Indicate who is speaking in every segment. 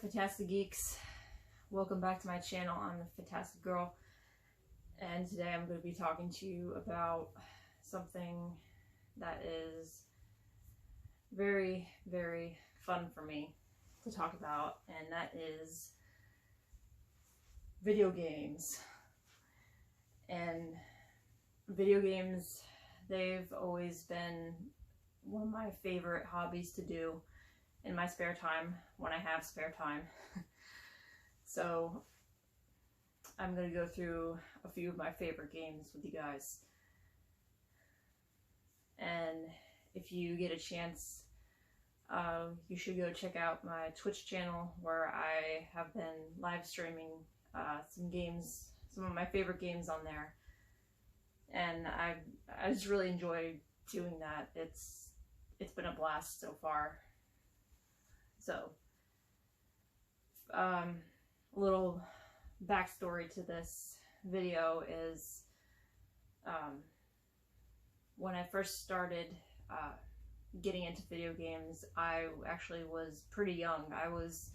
Speaker 1: Fantastic Geeks. Welcome back to my channel. I'm the Fantastic Girl, and today I'm going to be talking to you about something that is very, very fun for me to talk about, and that is video games. And video games, they've always been one of my favorite hobbies to do in my spare time, when I have spare time. So I'm going to go through a few of my favorite games with you guys. And if you get a chance, you should go check out my Twitch channel, where I have been live streaming some games, some of my favorite games on there. And I just really enjoy doing that. It's been a blast so far. So, a little backstory to this video is, when I first started getting into video games, I actually was pretty young. I was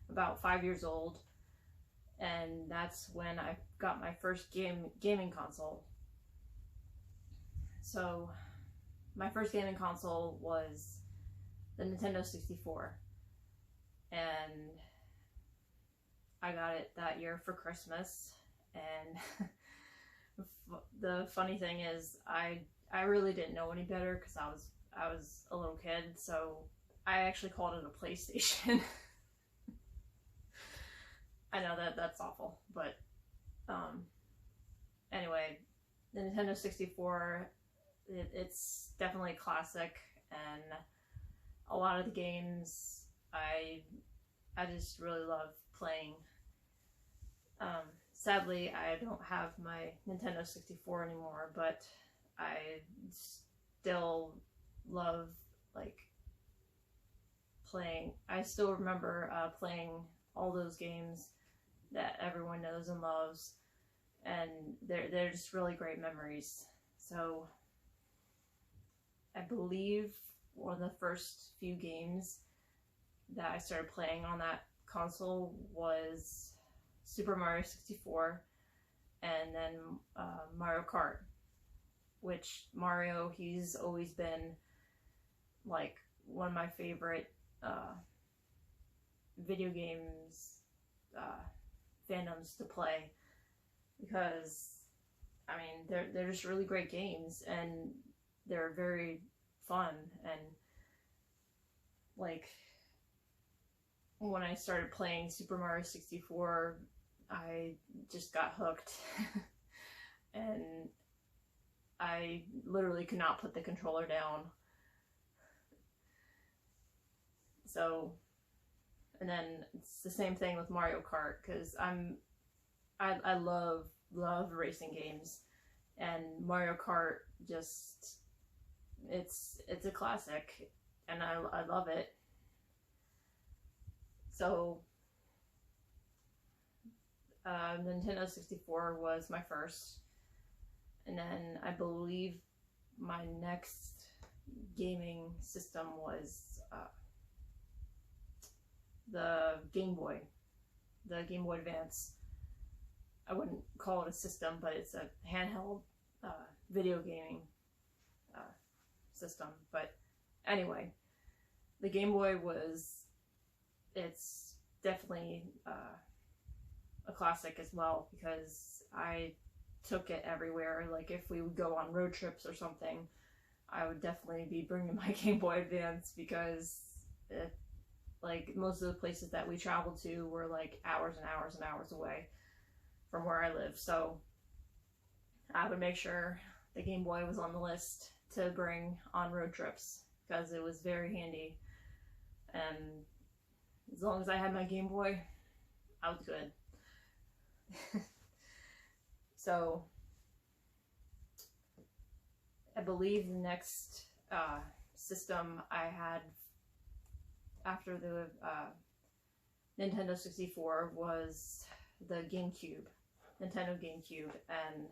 Speaker 1: about 5 years old, and that's when I got my first gaming console. So, my first gaming console was the Nintendo 64. And I got it that year for Christmas, and the funny thing is I really didn't know any better, because I was a little kid, so I actually called it a PlayStation. I know that's awful, but anyway, the Nintendo 64, it's definitely a classic, and a lot of the games I just really love playing. Sadly, I don't have my Nintendo 64 anymore, but I still love, like, playing. I still remember playing all those games that everyone knows and loves, and they're just really great memories. So I believe one of the first few games that I started playing on that console was Super Mario 64, and then Mario Kart, which Mario, he's always been like one of my favorite video games fandoms to play, because I mean they're just really great games, and they're very fun. And like, when I started playing Super Mario 64, I just got hooked. And I literally could not put the controller down. So, and then it's the same thing with Mario Kart, because I love racing games, and Mario Kart just, it's a classic, and I love it. So, Nintendo 64 was my first, and then I believe my next gaming system was the Game Boy Advance. I wouldn't call it a system, but it's a handheld video gaming system. But anyway, the Game Boy it's definitely a classic as well, because I took it everywhere. Like, if we would go on road trips or something, I would definitely be bringing my Game Boy Advance, because like, most of the places that we traveled to were like hours and hours and hours away from where I live. So I would make sure the Game Boy was on the list to bring on road trips, because it was very handy. And as long as I had my Game Boy, I was good. So I believe the next system I had after the Nintendo 64 was the GameCube, Nintendo GameCube, and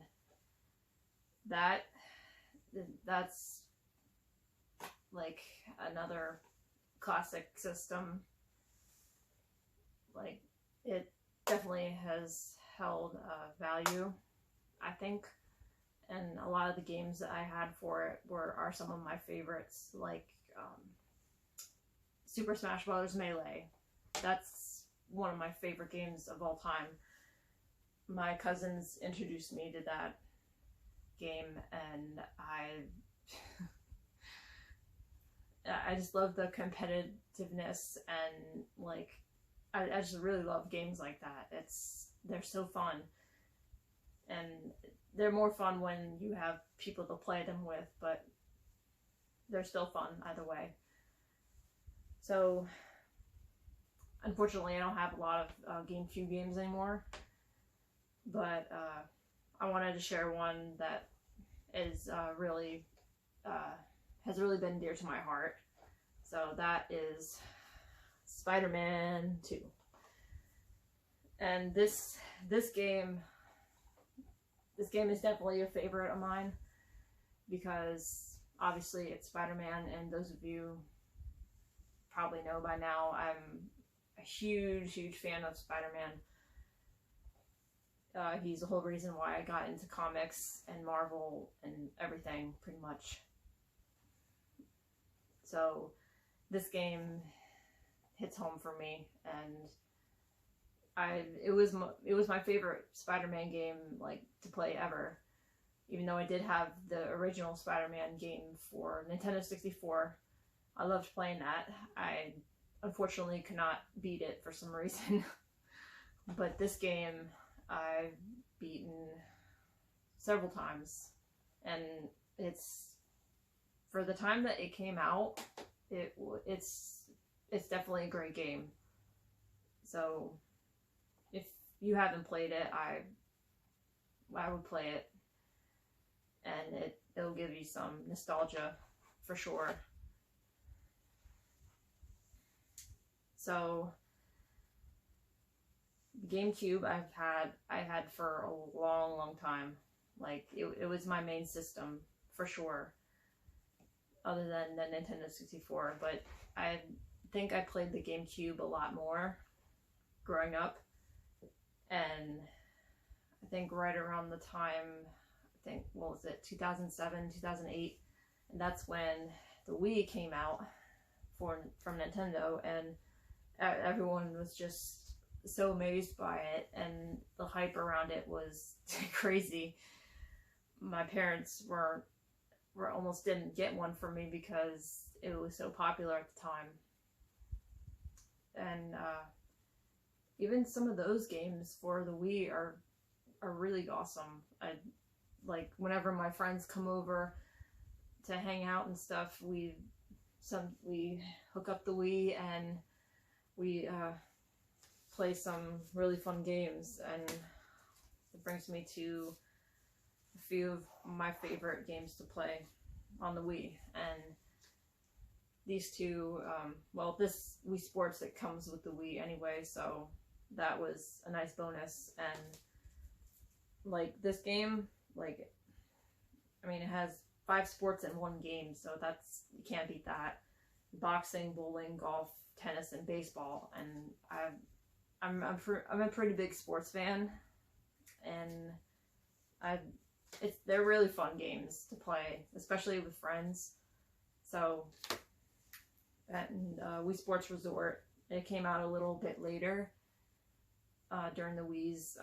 Speaker 1: that's like another classic system. like it definitely has held value, I think. And a lot of the games that I had for it are some of my favorites, like Super Smash Bros. Melee. That's one of my favorite games of all time. My cousins introduced me to that game, and I just love the competitiveness, and like I just really love games like that. They're so fun, and they're more fun when you have people to play them with, but they're still fun either way. So unfortunately I don't have a lot of GameCube games anymore, but I wanted to share one that is really has really been dear to my heart. So that is Spider-Man 2. And this game is definitely a favorite of mine, because obviously it's Spider-Man, and those of you probably know by now I'm a huge fan of Spider-Man. He's the whole reason why I got into comics and Marvel and everything, pretty much. So this game hits home for me, and it was my favorite Spider-Man game, like, to play ever. Even though I did have the original Spider-Man game for Nintendo 64, I loved playing that. I unfortunately could not beat it for some reason. But this game I've beaten several times, and it's, for the time that it came out, it's definitely a great game. So if you haven't played it, I would play it, and it'll give you some nostalgia for sure. So the GameCube I had for a long time. Like it was my main system for sure, other than the Nintendo 64. But I think I played the GameCube a lot more growing up, and I think right around the time, what was it, 2007, 2008, and that's when the Wii came out from Nintendo, and everyone was just so amazed by it, and the hype around it was crazy. My parents were almost didn't get one for me because it was so popular at the time. And even some of those games for the Wii are really awesome. Like whenever my friends come over to hang out and stuff, we hook up the Wii and we play some really fun games, and it brings me to a few of my favorite games to play on the Wii. And these two, well, this Wii Sports, it comes with the Wii anyway, so that was a nice bonus. And like this game, like, I mean, it has 5 sports in one game, so you can't beat that. Boxing, bowling, golf, tennis, and baseball. And I'm a pretty big sports fan, and they're really fun games to play, especially with friends. So, and Wii Sports Resort, it came out a little bit later during the Wii's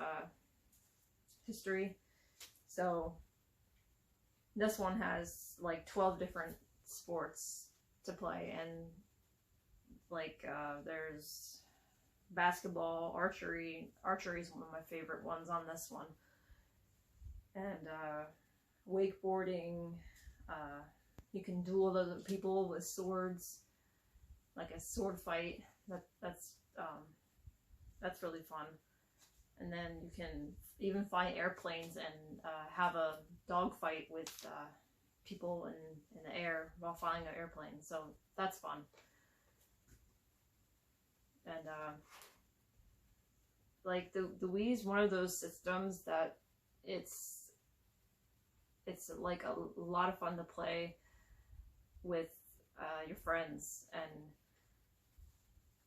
Speaker 1: history. So this one has like 12 different sports to play, and like there's basketball, archery is one of my favorite ones on this one, and wakeboarding. You can duel other people with swords, like a sword fight. That's really fun. And then you can even fly airplanes and have a dog fight with people in the air while flying an airplane. So that's fun. And like the Wii is one of those systems that it's like a lot of fun to play with your friends. And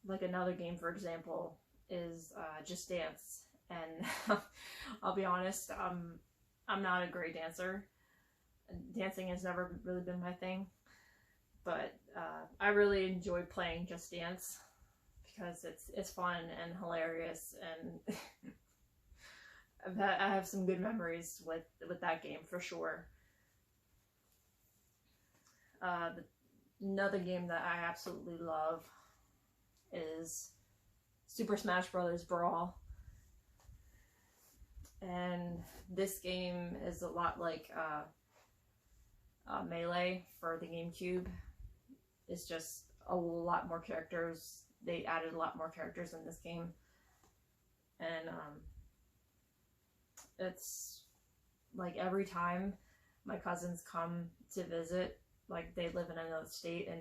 Speaker 1: like another game, for example, is Just Dance, and I'll be honest, I'm not a great dancer. Dancing has never really been my thing, but I really enjoy playing Just Dance because it's fun and hilarious, and I have some good memories with that game for sure. Another game that I absolutely love is Super Smash Bros. Brawl. And this game is a lot like Melee for the GameCube. It's just a lot more characters. They added a lot more characters in this game. And it's like every time my cousins come to visit, like they live in another state, and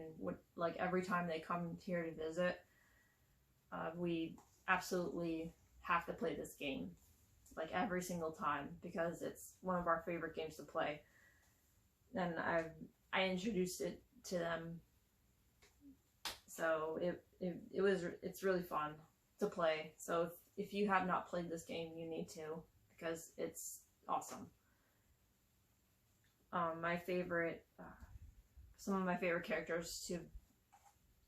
Speaker 1: like every time they come here to visit, we absolutely have to play this game, like every single time, because it's one of our favorite games to play. And I introduced it to them, so it's really fun to play. So if you have not played this game, you need to, because it's awesome. Some of my favorite characters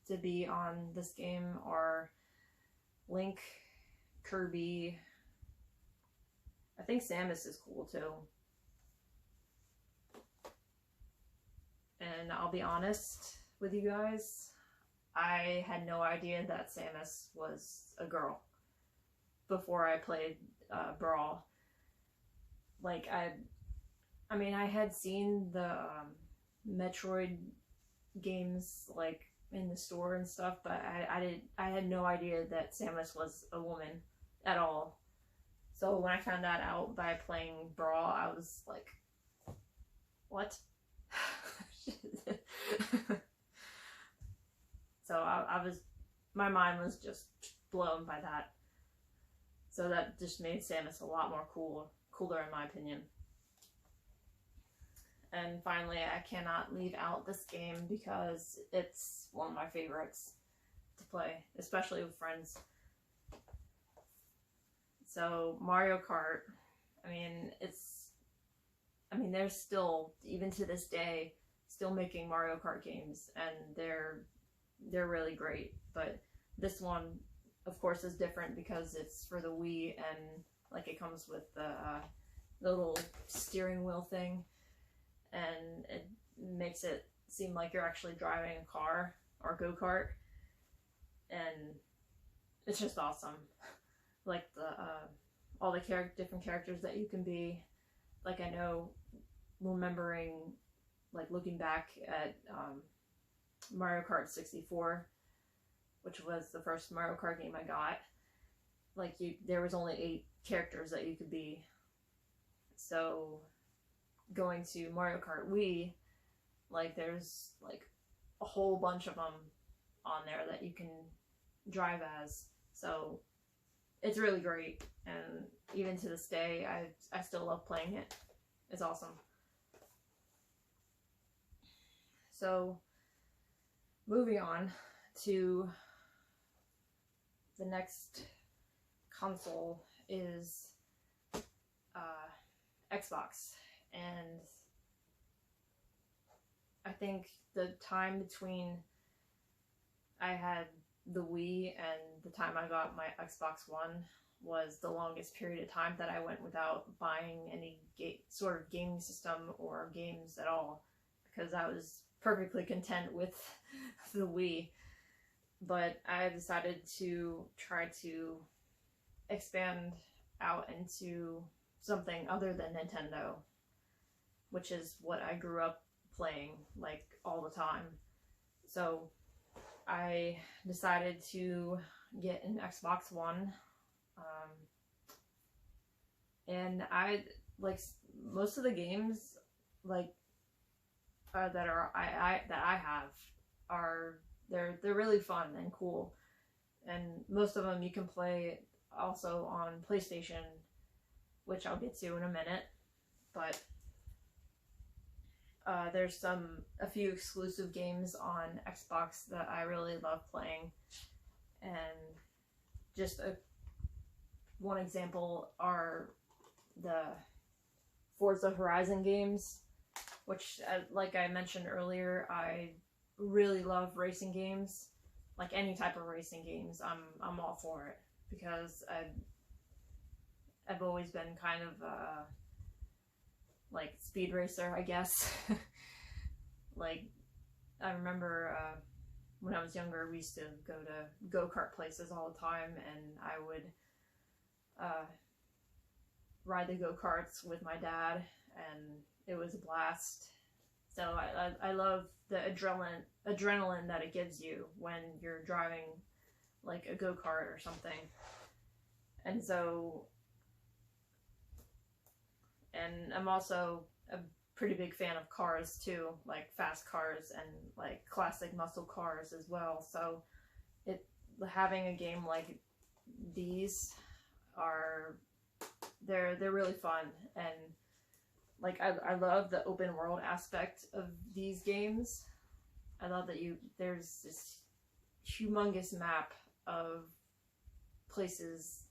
Speaker 1: to be on this game are Link, Kirby. I think Samus is cool too. And I'll be honest with you guys, I had no idea that Samus was a girl before I played Brawl. Like I mean, I had seen the Metroid games like in the store and stuff, but I had no idea that Samus was a woman at all. So when I found that out by playing Brawl, I was like, what? So I was, my mind was just blown by that. So that just made Samus a lot more cooler in my opinion. And finally, I cannot leave out this game because it's one of my favorites to play, especially with friends. So Mario Kart, I mean, they're still, even to this day, still making Mario Kart games, and they're really great. But this one, of course, is different because it's for the Wii, and like it comes with the little steering wheel thing, and it makes it seem like you're actually driving a car or go-kart, and it's just awesome. Like all the different characters that you can be. Like I know, remembering, like looking back at Mario Kart 64, which was the first Mario Kart game I got. Like there was only 8 characters that you could be. So going to Mario Kart Wii, like there's like a whole bunch of them on there that you can drive as. So it's really great, and even to this day, I still love playing it. It's awesome. So moving on to the next console is Xbox, and I think the time between I had the Wii and the time I got my Xbox One was the longest period of time that I went without buying any sort of gaming system or games at all, because I was perfectly content with the Wii. But I decided to try to expand out into something other than Nintendo, which is what I grew up playing like all the time. So I decided to get an Xbox One, and I like most of the games like that I have are they're really fun and cool, and most of them you can play also on PlayStation, which I'll get to in a minute. But there's a few exclusive games on Xbox that I really love playing, and just one example are the Forza Horizon games, which, like I mentioned earlier, I really love racing games. Like any type of racing games, I'm all for it, because I've always been kind of like speed racer, I guess. Like, I remember when I was younger, we used to go to go-kart places all the time, and I would ride the go-karts with my dad, and it was a blast. So I love the adrenaline that it gives you when you're driving like a go-kart or something. And so, and I'm also a pretty big fan of cars too, like fast cars and like classic muscle cars as well. So having a game like these they're really fun, and like I love the open world aspect of these games. I love that there's this humongous map of places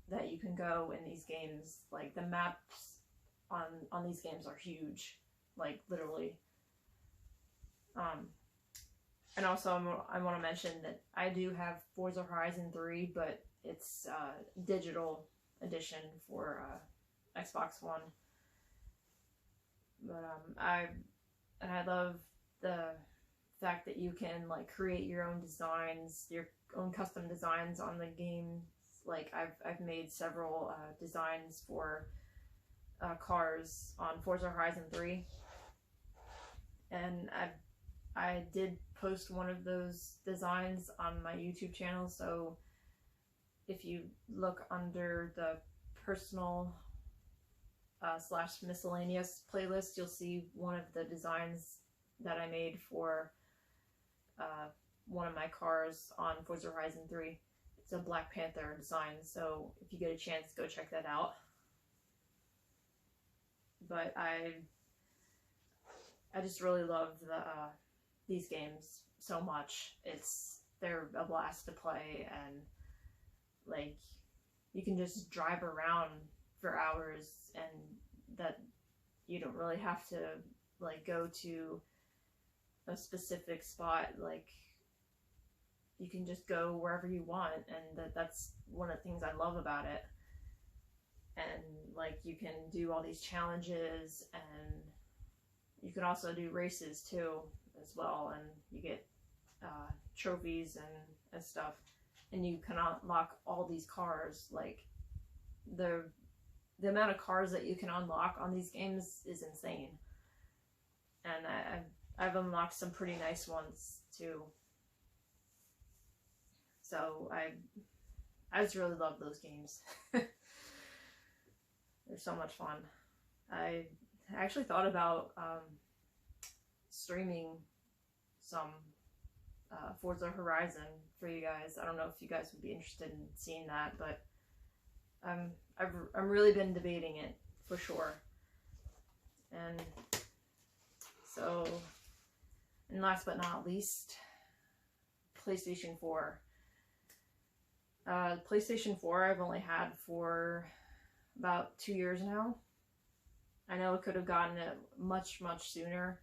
Speaker 1: that you can go in these games. Like the maps on these games are huge, like literally. And also I want to mention that I do have Forza Horizon 3, but it's digital edition for Xbox One. But I love the fact that you can like create your own designs, your own custom designs on the game. Like I've made several designs for cars on Forza Horizon 3, and I did post one of those designs on my YouTube channel. So if you look under the personal / miscellaneous playlist, you'll see one of the designs that I made for one of my cars on Forza Horizon 3. It's a Black Panther design, so if you get a chance, go check that out. But I just really love these games so much. They're a blast to play, and like you can just drive around for hours, and that you don't really have to like go to a specific spot. Like you can just go wherever you want, and that's one of the things I love about it. And like you can do all these challenges, and you can also do races too as well, and you get trophies and stuff, and you can unlock all these cars. Like the amount of cars that you can unlock on these games is insane, and I've unlocked some pretty nice ones too. So I just really love those games. They're so much fun. I actually thought about streaming some Forza Horizon for you guys. I don't know if you guys would be interested in seeing that, but I've really been debating it for sure. And so, and last but not least, PlayStation 4. PlayStation 4 I've only had for about 2 years now. I know it could have gotten it much sooner,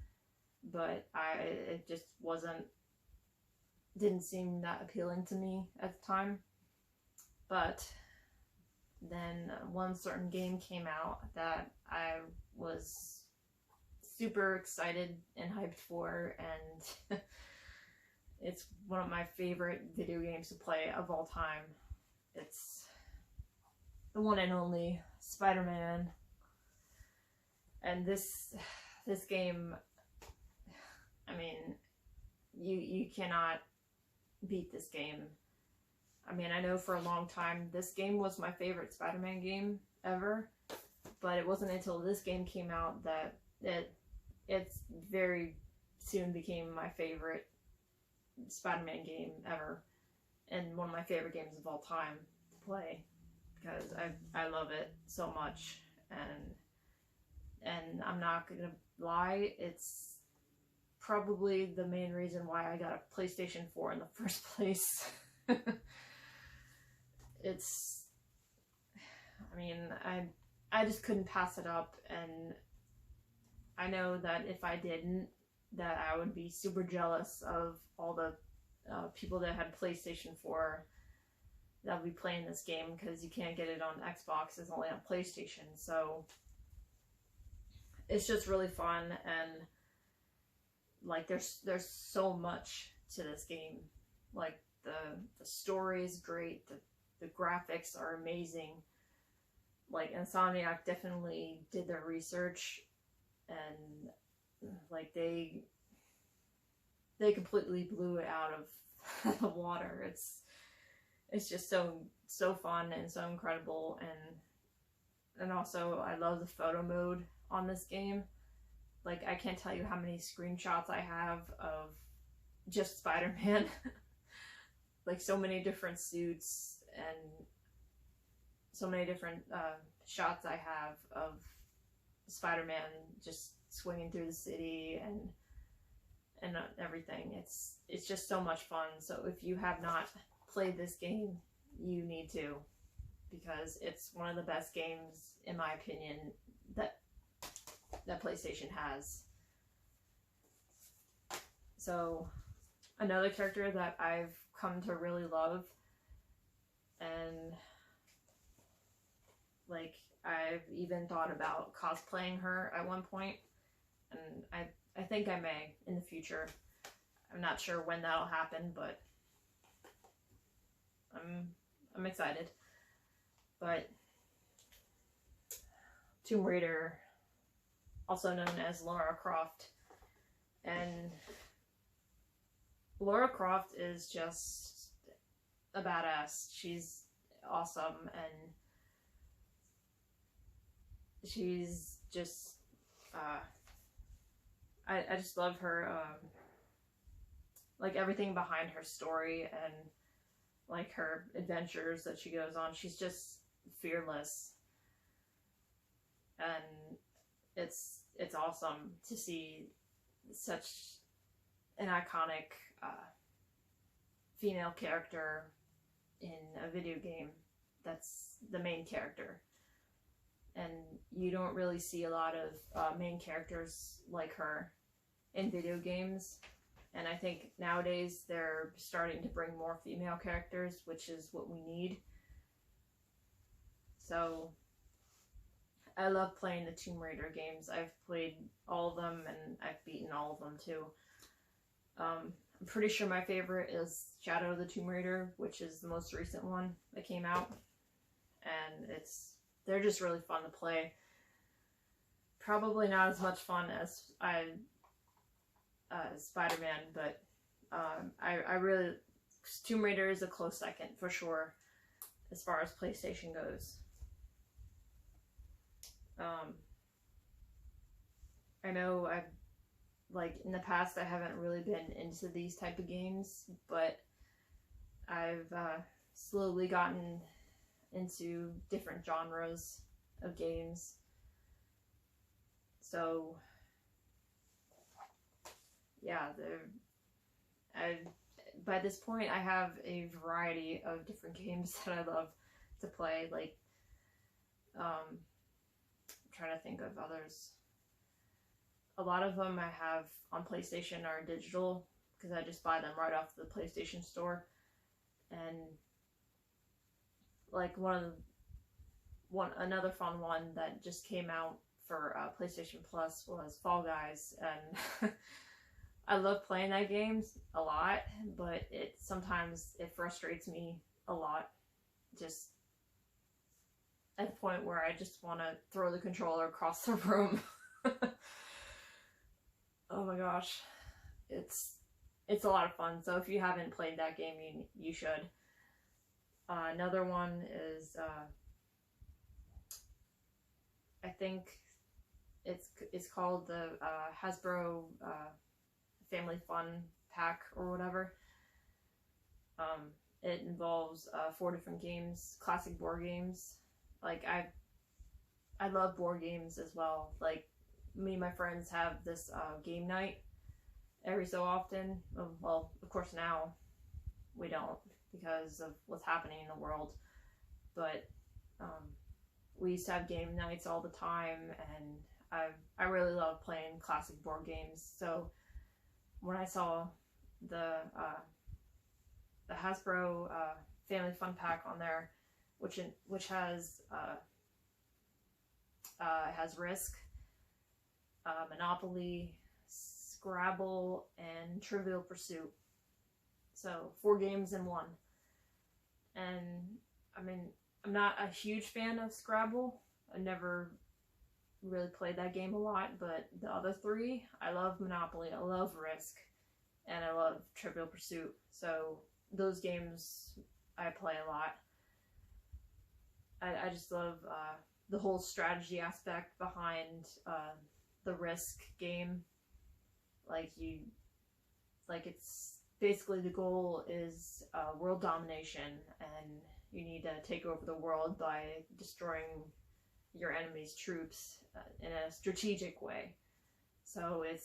Speaker 1: but it just didn't seem that appealing to me at the time. But then one certain game came out that I was super excited and hyped for, and it's one of my favorite video games to play of all time. It's the one and only Spider-Man. And this game, I mean, you cannot beat this game. I mean, I know for a long time this game was my favorite Spider-Man game ever, but it wasn't until this game came out that it's very soon became my favorite Spider-Man game ever, and one of my favorite games of all time to play, because I love it so much. And I'm not gonna lie, it's probably the main reason why I got a PlayStation 4 in the first place. I mean, I just couldn't pass it up, and I know that if I didn't, that I would be super jealous of all the people that had PlayStation 4 that would be playing this game, because you can't get it on Xbox, it's only on PlayStation. So it's just really fun, and like there's so much to this game. Like the story is great, the graphics are amazing. Like Insomniac definitely did their research, and like they completely blew it out of the water. It's just so fun and so incredible, and also I love the photo mode on this game. Like, I can't tell you how many screenshots I have of just Spider-Man. Like, so many different suits and so many different shots I have of Spider-Man just swinging through the city and everything. It's just so much fun. So if you have not played this game, you need to, because it's one of the best games, in my opinion, that PlayStation has. So another character that I've come to really love, and like I've even thought about cosplaying her at one point, and I think I may in the future. I'm not sure when that'll happen, but I'm excited. But Tomb Raider, also known as Lara Croft, and Lara Croft is just a badass. She's awesome, and she's just I just love her, like everything behind her story and like her adventures that she goes on. She's just fearless, and it's awesome to see such an iconic female character in a video game that's the main character. And you don't really see a lot of main characters like her in video games. And I think nowadays they're starting to bring more female characters, which is what we need. So I love playing the Tomb Raider games. I've played all of them, and I've beaten all of them too. I'm pretty sure my favorite is Shadow of the Tomb Raider, which is the most recent one that came out. And they're just really fun to play. Probably not as much fun as Spider-Man, but I really, Tomb Raider is a close second for sure as far as PlayStation goes. I know like in the past I haven't really been into these type of games, but I've slowly gotten into different genres of games. So yeah, by this point I have a variety of different games that I love to play. Like I'm trying to think of others. A lot of them I have on PlayStation are digital, because I just buy them right off the PlayStation Store. And like another fun one that just came out for PlayStation Plus was Fall Guys, and I love playing that game a lot, but sometimes it frustrates me a lot, just at the point where I just want to throw the controller across the room. Oh my gosh, it's a lot of fun. So if you haven't played that game, you should. Another one is I think it's called the Hasbro Family Fun Pack or whatever. It involves 4 different games, classic board games. Like I love board games as well. Like me and my friends have this game night every so often. Well, of course now we don't, because of what's happening in the world. But we used to have game nights all the time, and I really love playing classic board games. So when I saw the Hasbro Family Fun Pack on there, which has Risk, Monopoly, Scrabble, and Trivial Pursuit. So 4 games in one. And I mean, I'm not a huge fan of Scrabble. I never really played that game a lot, but the other 3, I love Monopoly, I love Risk, and I love Trivial Pursuit. So those games I play a lot. I just love the whole strategy aspect behind the Risk game. It's basically the goal is world domination, and you need to take over the world by destroying your enemy's troops in a strategic way. So it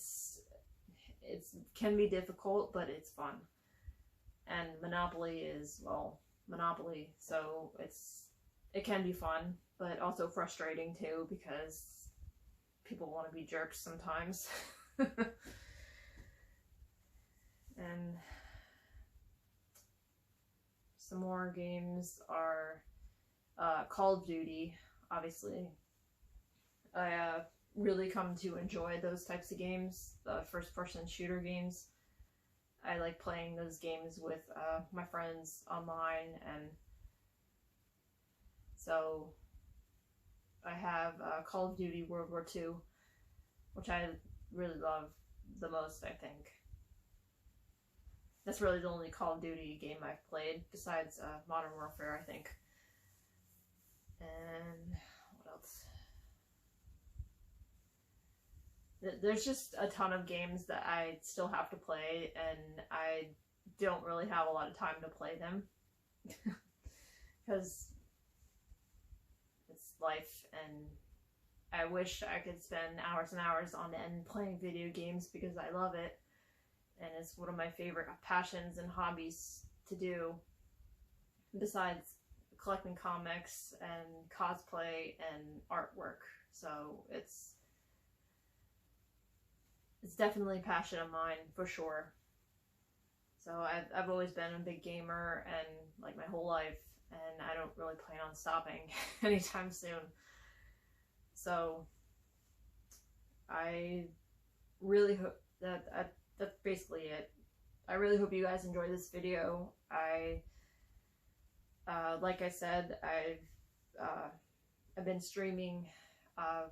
Speaker 1: can be difficult, but it's fun. And Monopoly is, well, Monopoly, so it can be fun, but also frustrating too, because people want to be jerks sometimes. And some more games are Call of Duty, obviously. I really come to enjoy those types of games, the first-person shooter games. I like playing those games with my friends online, and so I have Call of Duty World War II, which I really love the most, I think. That's really the only Call of Duty game I've played, besides Modern Warfare, I think. And what else? There's just a ton of games that I still have to play, and I don't really have a lot of time to play them. Because it's life, and I wish I could spend hours and hours on end playing video games because I love it. And it's one of my favorite passions and hobbies to do, besides collecting comics and cosplay and artwork. So it's definitely a passion of mine, for sure. So I've always been a big gamer, and like my whole life, and I don't really plan on stopping anytime soon. So I really hope that's basically it. I really hope you guys enjoy this video. Like I said, I've been streaming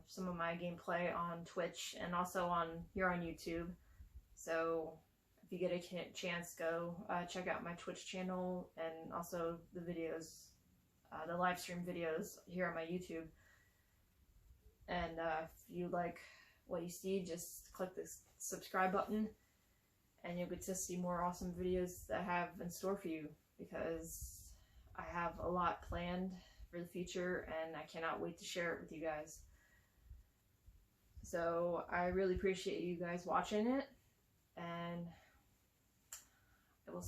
Speaker 1: some of my gameplay on Twitch and also here on YouTube. So if you get a chance, go check out my Twitch channel, and also the videos, the live stream videos here on my YouTube. And if you like what you see, just click the subscribe button, and you'll get to see more awesome videos that I have in store for you, because I have a lot planned for the future, and I cannot wait to share it with you guys. So I really appreciate you guys watching it, and I will